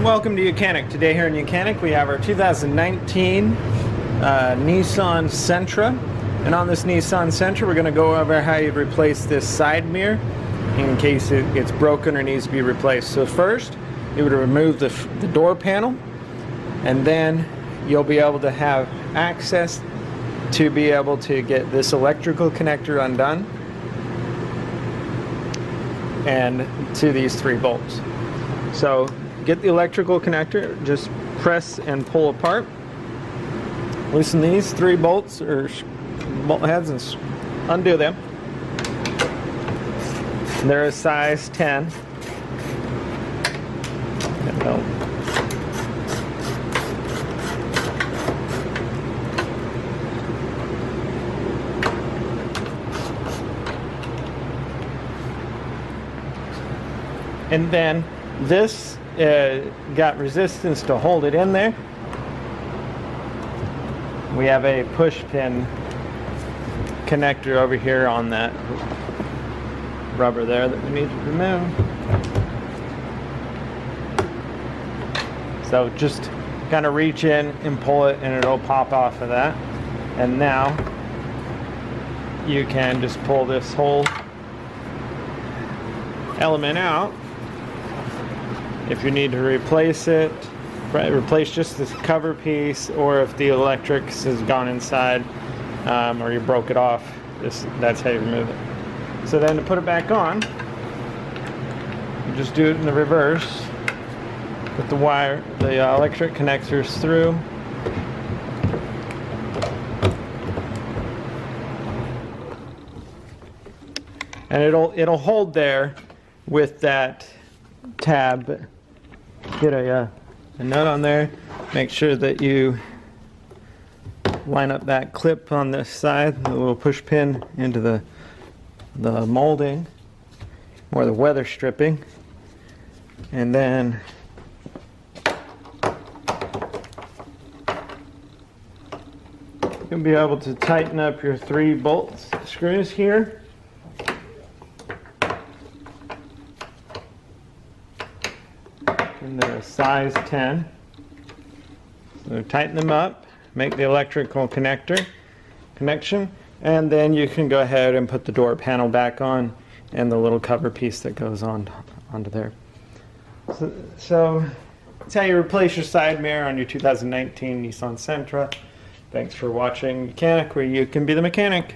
welcome to YOUCANIC. Today here in YOUCANIC we have our 2019 Nissan Sentra. And on this Nissan Sentra we're going to go over how you'd replace this side mirror in case it gets broken or needs to be replaced. So first you would remove the door panel, and then you'll be able to have access to be able to get this electrical connector undone and to these 3 bolts. So get the electrical connector, just press and pull apart. Loosen these 3 bolts or bolt heads and undo them. They're a size 10. And then this got resistance to hold it in there. We have a push pin connector over here on that rubber there that we need to remove. So just kind of reach in and pull it and it'll pop off of that. And now you can just pull this whole element out. If you need to replace it, replace just this cover piece, or if the electrics has gone inside or you broke it off, that's how you remove it. So then to put it back on, you just do it in the reverse. Put the electric connectors through. And it'll hold there with that tab. Get a nut on there. Make sure that you line up that clip on this side, the little push pin into the molding or the weather stripping, and then you'll be able to tighten up your 3 bolts screws here. And they're a size 10. So tighten them up, make the electrical connection, and then you can go ahead and put the door panel back on and the little cover piece that goes onto there. So that's how you replace your side mirror on your 2019 Nissan Sentra. Thanks for watching YOUCANIC, where you can be the mechanic.